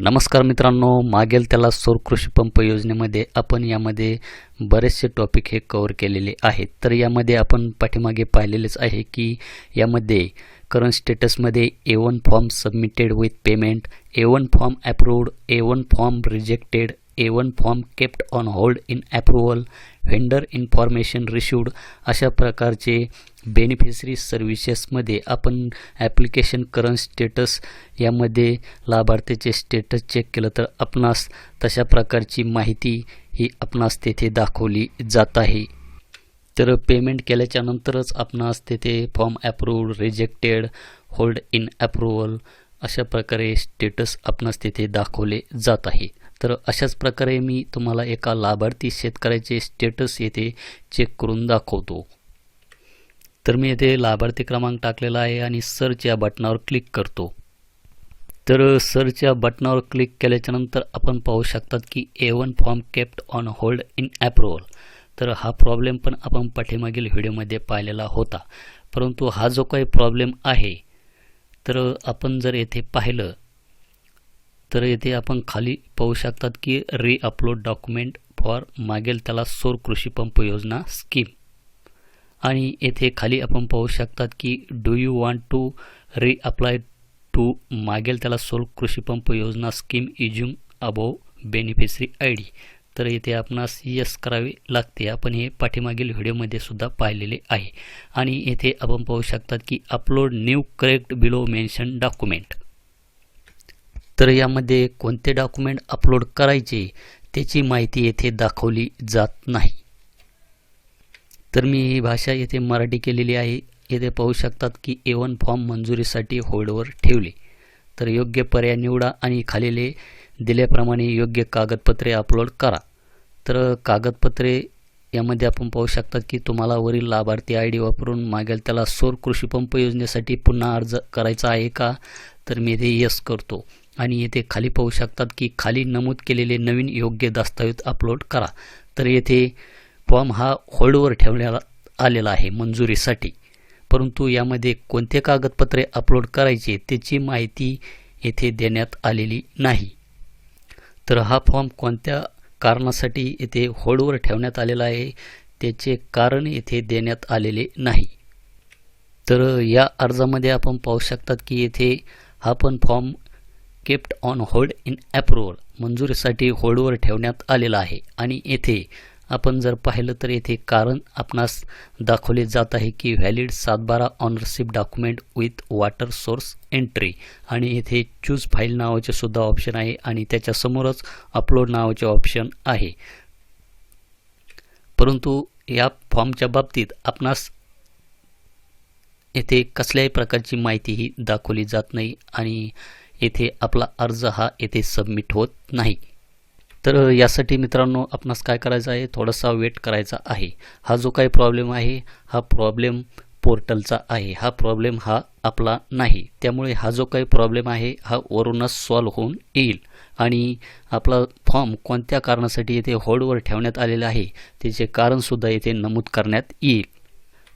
नमस्कार मित्रांनो, मागेल त्याला सौर कृषी पंप योजनेमध्ये आपण यामध्ये बरेचसे टॉपिक हे कव्हर केलेले आहेत। तर यामध्ये आपण पाठीमागे पाहिलेलेच आहे की यामध्ये करंट स्टेटसमध्ये A1 form submitted with payment, A1 form approved, A1 form rejected, A1 form kept on hold in approval, vendor information received अशा प्रकारचे बेनिफिशरी सर्व्हिसेसमध्ये आपण ॲप्लिकेशन करंट स्टेटस यामध्ये लाभार्थीचे स्टेटस चेक केलं तर आपणास तशा प्रकारची माहिती ही आपणास तेथे दाखवली जात आहे। तर पेमेंट केल्याच्या नंतरच आपणास तेथे form approved, rejected, hold in approval अशा प्रकारे स्टेटस आपणास तेथे दाखवले जात आहे। तर अशाच प्रकारे मी तुम्हाला एका लाभार्थी शेतकऱ्याचे स्टेटस येथे चेक करून दाखवतो। तर मी येथे लाभार्थी क्रमांक टाकलेला आहे आणि सर्च या बटनावर क्लिक करतो। तर सर्च या बटनावर क्लिक केल्याच्या नंतर आपण पाहू शकतात की A1 form kept on hold in approval. तर हा प्रॉब्लेम पण आपण पाठीमागील व्हिडिओमध्ये पाहिलेला होता, परंतु हा जो काही प्रॉब्लेम आहे तर आपण जर येथे पाहिलं तर येथे आपण खाली पाहू शकतात की रीअपलोड डॉक्युमेंट फॉर मागेल त्याला सौर कृषी पंप योजना स्कीम, आणि येथे खाली आपण पाहू शकतात की do you want to reapply to मागेल त्याला सौर कृषी पंप योजना scheme using above beneficiary ID। तर येथे आपणास यस करावे लागते। आपण हे पाठीमागील व्हिडिओमध्ये सुद्धा पाहिलेले आहे। आणि येथे आपण पाहू शकतात की upload new correct below mention document. तर यामध्ये कोणते डॉक्युमेंट अपलोड करायचे त्याची माहिती येथे दाखवली जात नाही। तर मी ही भाषा येथे मराठी केलेली आहे। येथे पाहू शकतात की A1 फॉर्म मंजुरीसाठी होल्डवर ठेवले। तर योग्य पर्याय निवडा आणि खालील दिल्याप्रमाणे योग्य कागदपत्रे अपलोड करा। तर कागदपत्रे यामध्ये आपण पाहू शकतात की तुम्हाला वरील लाभार्थी ID वापरून मागेल त्याला सौर कृषी पंप योजनेसाठी पुन्हा अर्ज करायचा आहे का? तर मी इथे यस करतो आणि येथे खाली पाहू शकतात की खाली नमूद केलेले नवीन योग्य दस्तऐवज अपलोड करा। तर येथे फॉर्म हा होल्डवर ठेवण्यात आलेला आहे मंजुरीसाठी, परंतु यामध्ये कोणते कागदपत्रे अपलोड करायचे त्याची माहिती येथे देण्यात आलेली नाही। तर हा फॉर्म कोणत्या कारणासाठी येथे होल्डवर ठेवण्यात आलेला आहे त्याचे कारण येथे देण्यात आलेले नाही। तर या अर्जामध्ये आपण पाहू शकतात की येथे हा पण form kept on hold in approval मंजुरीसाठी होल्डवर ठेवण्यात आलेला आहे। आणि येथे आपण जर पाहिलं तर येथे कारण आपणास दाखवले जात आहे की valid 7/12 ownership document with water source entry, आणि येथे चूज फाईल नावाचे सुद्धा ऑप्शन आहे आणि त्याच्यासमोरच अपलोड नावाचे ऑप्शन आहे। परंतु या फॉर्मच्या बाबतीत आपणास येथे कसल्याही प्रकारची माहिती ही दाखवली जात नाही आणि येथे आपला अर्ज हा येथे सबमिट होत नाही। तर यासाठी मित्रांनो आपणास काय करायचं आहे, थोडासा वेट करायचा आहे। हा जो काही प्रॉब्लेम आहे हा प्रॉब्लेम पोर्टलचा आहे, हा प्रॉब्लेम हा आपला नाही। त्यामुळे हा जो काही प्रॉब्लेम आहे हा वरूनच सॉल्व्ह होऊन येईल आणि आपला फॉर्म कोणत्या कारणासाठी येथे होल्डवर ठेवण्यात आलेला आहे त्याचे कारणसुद्धा येथे नमूद करण्यात येईल।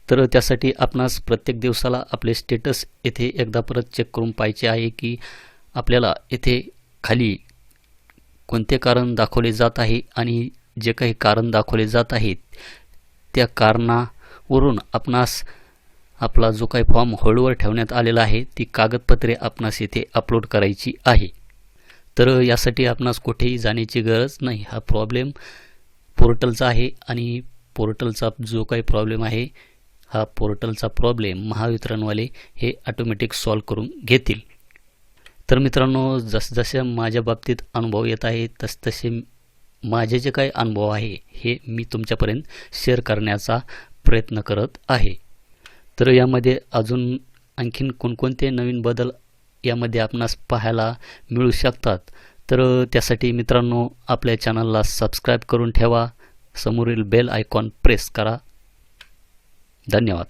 तर त्यासाठी आपणास प्रत्येक दिवसाला आपले स्टेटस येथे एकदा परत चेक करून पाहायचे आहे की आपल्याला येथे खाली कोणते कारण दाखवले जात आहे आणि जे काही कारण दाखवले जात आहेत त्या कारणावरून आपणास आपला जो काही फॉर्म होल्डवर ठेवण्यात आलेला आहे ती कागदपत्रे आपणास येथे अपलोड करायची आहे। तर यासाठी आपणास कुठेही जाण्याची गरज नाही। हा प्रॉब्लेम पोर्टलचा आहे आणि पोर्टलचा जो काही प्रॉब्लेम आहे हा पोर्टलचा प्रॉब्लेम महावितरणवाले हे ऑटोमॅटिक सॉल्व्ह करून घेतील। तर मित्रांनो, जसजसे माझ्या बाबतीत अनुभव येत आहे तसतसे माझे जे काही अनुभव आहे हे मी तुमच्यापर्यंत शेअर करण्याचा प्रयत्न करत आहे। तर यामध्ये अजून आणखीन कोणकोणते नवीन बदल यामध्ये आपणास पाहायला मिळू शकतात, तर त्यासाठी मित्रांनो आपल्या चॅनलला सबस्क्राईब करून ठेवा, समोरील बेल आयकॉन प्रेस करा। धन्यवाद।